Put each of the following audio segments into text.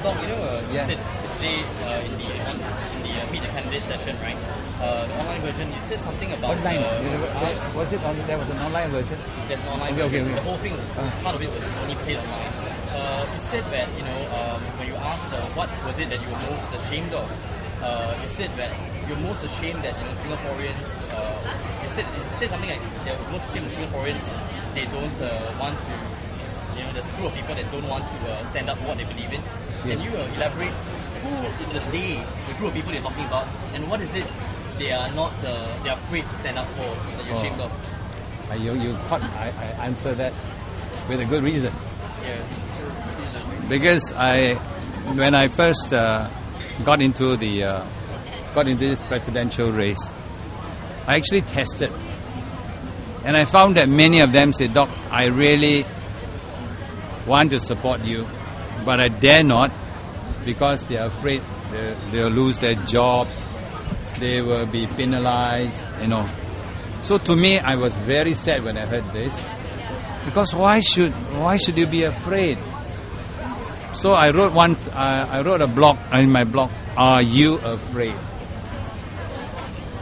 Bock, you said yesterday in the Meet the Candidate session, right? The online version, you said something about... Online? Was it on? There was an online version? There's an online version. The whole thing, part of it was only played online. You said that, when you asked what was it that you were most ashamed of, you said that you're most ashamed that, Singaporeans... you said something like they're most ashamed of Singaporeans, they don't want to... there's a group of people that don't want to stand up for what they believe in. Yes. Can you elaborate who is the group of people you're talking about, and what is it they are not, they're afraid to stand up for, that you're ashamed of? I answer that with a good reason. Yes. Because when I first got into this presidential race, I actually tested, and I found that many of them said, "Doc, I really want to support you, but I dare not because they are afraid they'll lose their jobs, they will be penalized, So to me, I was very sad when I heard this, because why should you be afraid? So I wrote a blog in my blog. Are you afraid?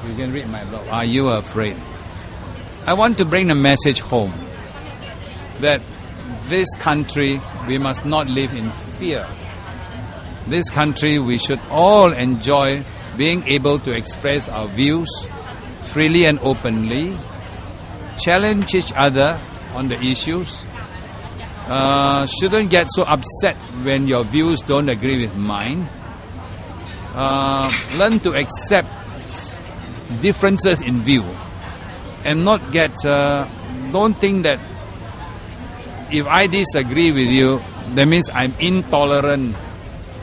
You can read my blog. Are you afraid? I want to bring the message home that this country, we must not live in fear. This country, we should all enjoy being able to express our views freely and openly, challenge each other on the issues, shouldn't get so upset when your views don't agree with mine, learn to accept differences in view, and not don't think that if I disagree with you, that means I'm intolerant.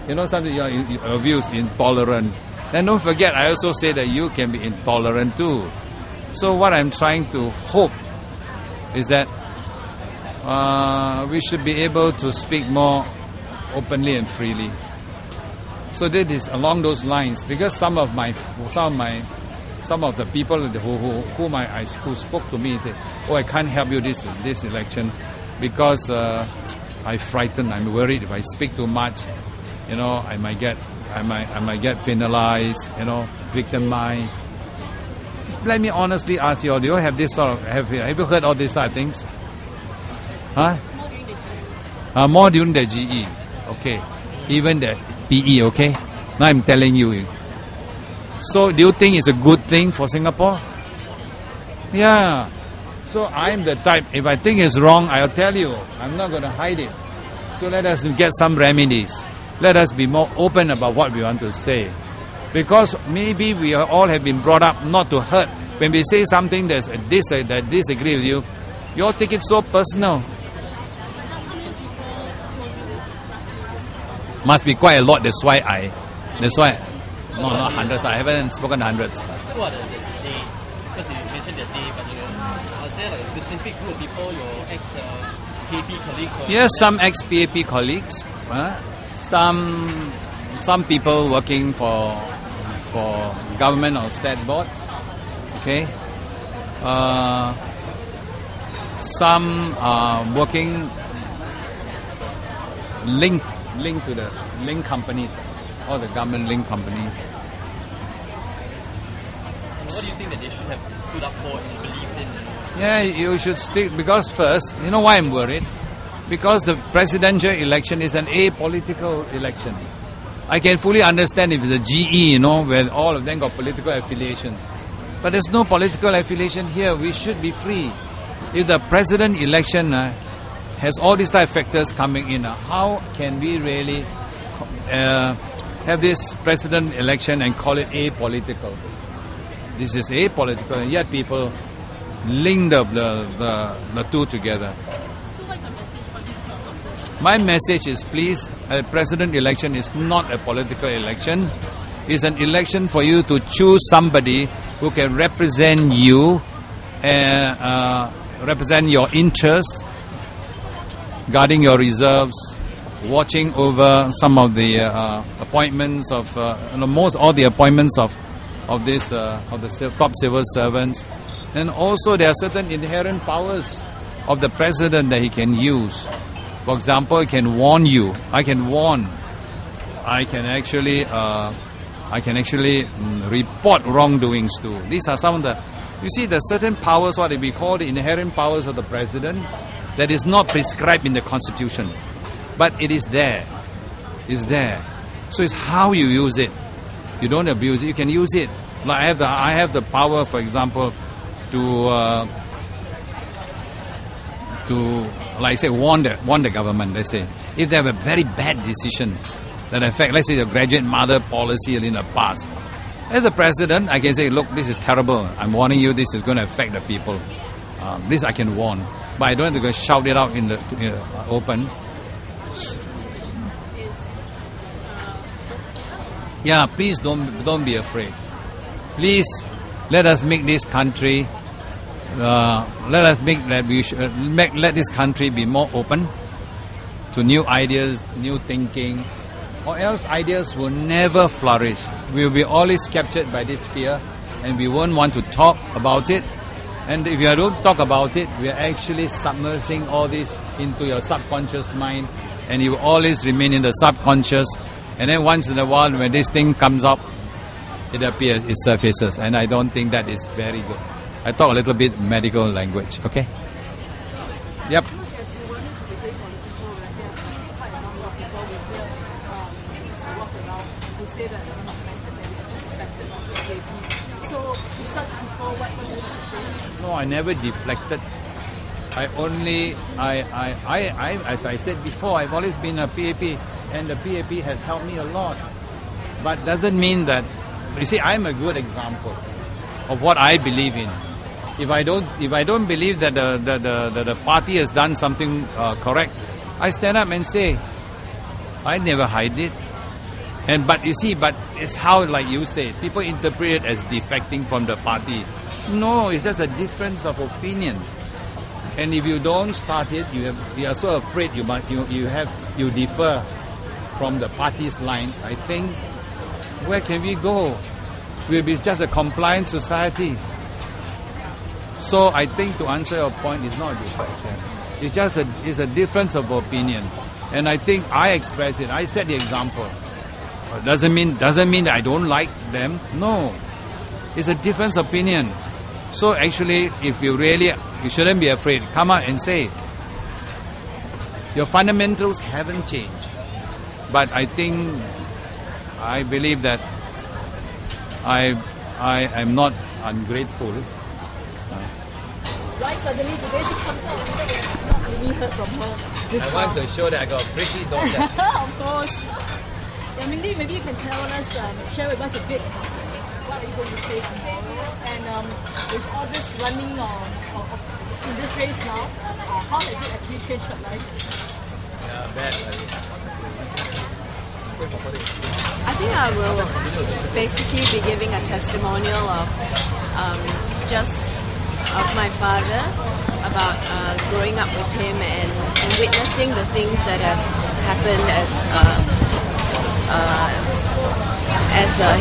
Something your view is intolerant. Then don't forget, I also say that you can be intolerant too. So what I'm trying to hope is that we should be able to speak more openly and freely. So that is along those lines, because some of the people who spoke to me said, "Oh, I can't help you this election because I'm frightened. I'm worried if I speak too much, I might get penalized, victimized." Let me honestly ask you, do you have this sort of have you heard all these type of things? Huh? More during the GE, okay, even the PE, okay. Now I'm telling you. So do you think it's a good thing for Singapore? Yeah. So I'm the type, if I think it's wrong, I'll tell you. I'm not going to hide it. So let us get some remedies. Let us be more open about what we want to say. Because maybe we all have been brought up not to hurt. When we say something that disagree with you, you all take it so personal. Must be quite a lot. That's why not hundreds. I haven't spoken hundreds. Who are they? Because you mentioned that they, but was there like a specific group of people, your ex-PAP colleagues? Yes, some ex-PAP colleagues. Some people working for government or state boards. Okay. Some are working linked to the link companies, all the government link companies. What do you think that they should have stood up for and believed in? Yeah, you should stick, because first, you know why I'm worried? Because the presidential election is an apolitical election. I can fully understand if it's a GE, where all of them got political affiliations. But there's no political affiliation here. We should be free. If the president election has all these type of factors coming in, how can we really have this president election and call it apolitical? This is apolitical, and yet people link the two together. My message is, please, a president election is not a political election. It's an election for you to choose somebody who can represent you, represent your interests, guarding your reserves, watching over some of the appointments of most all the appointments of the top civil servants, and also there are certain inherent powers of the president that he can use. For example, he can warn you. I can warn I can actually report wrongdoings to. These are some of the, you see, the certain powers, what we call the inherent powers of the president, that is not prescribed in the constitution, but it is there. It's there. So it's how you use it. You don't abuse it. You can use it. Like I have the power, for example, to like say warn the government. Let's say if they have a very bad decision that affect, let's say, the graduate mother policy in the past. As a president, I can say, look, this is terrible. I'm warning you. This is going to affect the people. This I can warn, but I don't have to go shout it out in the open. Yeah, please don't be afraid. Please let us make this country. Let this country be more open to new ideas, new thinking, or else ideas will never flourish. We will be always captured by this fear, and we won't want to talk about it. And if you don't talk about it, we are actually submersing all this into your subconscious mind, and you will always remain in the subconscious. And then once in a while, when this thing comes up, it appears, it surfaces, and I don't think that is very good. I talk a little bit medical language, okay? Yep. No, I never deflected. As I said before, I've always been a PAP, and the PAP has helped me a lot. But doesn't mean that, you see, I'm a good example of what I believe in. If I don't believe that the party has done something correct, I stand up and say, I never hide it. But you see, but it's how, like you say, people interpret it as defecting from the party. No, it's just a difference of opinion. And if you don't start it, you are so afraid you differ from the party's line. I think, where can we go? We'll be just a compliant society. So I think, to answer your point, it's not a defection. It's just it's a difference of opinion. And I think I express it. I set the example. Doesn't mean that I don't like them. No, it's a different opinion. So actually, if you shouldn't be afraid. Come out and say, your fundamentals haven't changed. But I believe that I am not ungrateful. Why suddenly today she comes out and not really heard from her before? I want to show that I got a pretty daughter. Of course. Yeah, Ming Li, maybe you can tell us, share with us a bit about what are you going to say tomorrow, and with all this running in this race now, how has it actually changed your life? Yeah, bad. I think I will basically be giving a testimonial of my father, about growing up with him and witnessing the things that have happened as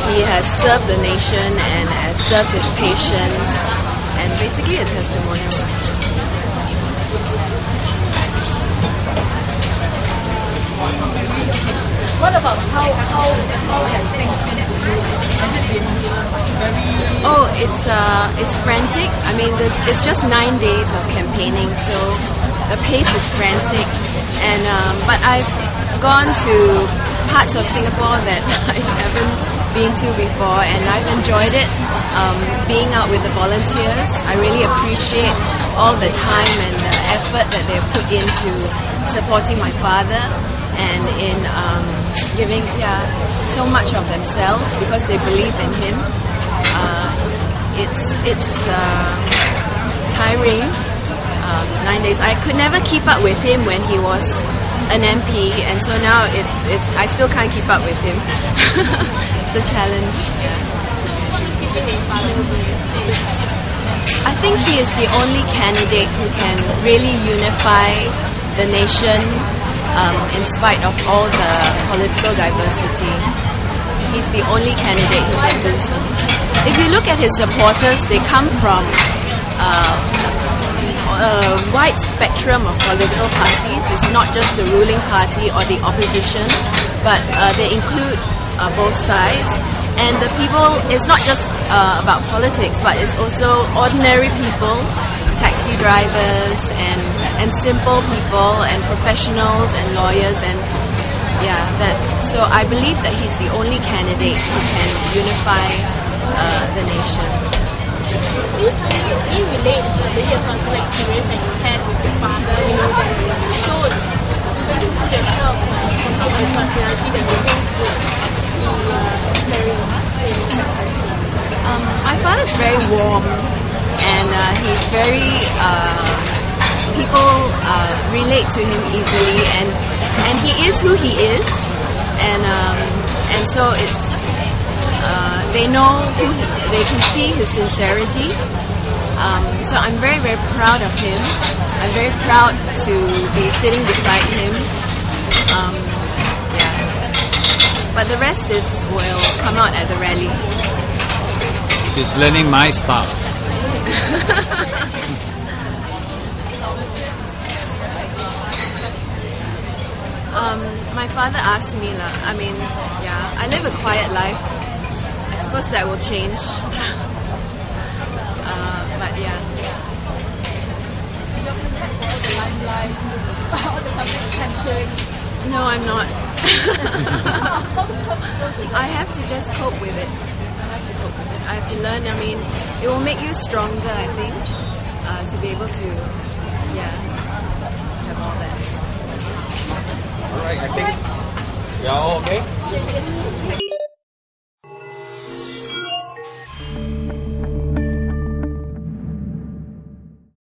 he has served the nation and has served his patients, and basically a testimonial. What about how has things been for you? Has it been very... Oh, it's frantic. I mean, it's just 9 days of campaigning, so the pace is frantic. And but I've gone to parts of Singapore that I haven't been to before, and I've enjoyed it. Being out with the volunteers, I really appreciate all the time and the effort that they've put into supporting my father, and in giving so much of themselves because they believe in him. It's tiring. 9 days. I could never keep up with him when he was an MP, and so now I still can't keep up with him. It's a challenge. I think he is the only candidate who can really unify the nation in spite of all the political diversity. He's the only candidate who can do so. If you look at his supporters, they come from a wide spectrum of political parties. It's not just the ruling party or the opposition. but they include both sides. And the people, it's not just about politics, but it's also ordinary people, taxi drivers and simple people and professionals and lawyers, and so I believe that he's the only candidate who can unify the nation. Can you relate maybe a personal experience that you had with your father, so when you put yourself from his personality that you think would be very my father's very warm, and he's very people relate to him easily, and he is who he is, and so it's they know they can see his sincerity. So I'm very, very proud of him. I'm very proud to be sitting beside him. But the rest will come out at the rally. She's learning my style. My father asked me, I live a quiet life. I suppose that will change. But yeah. So you're prepared for all the limelight, all the public attention? No, I'm not. I have to just cope with it. I have to learn. It will make you stronger, I think, to be able to, have all that. All right, I think. Yeah, okay.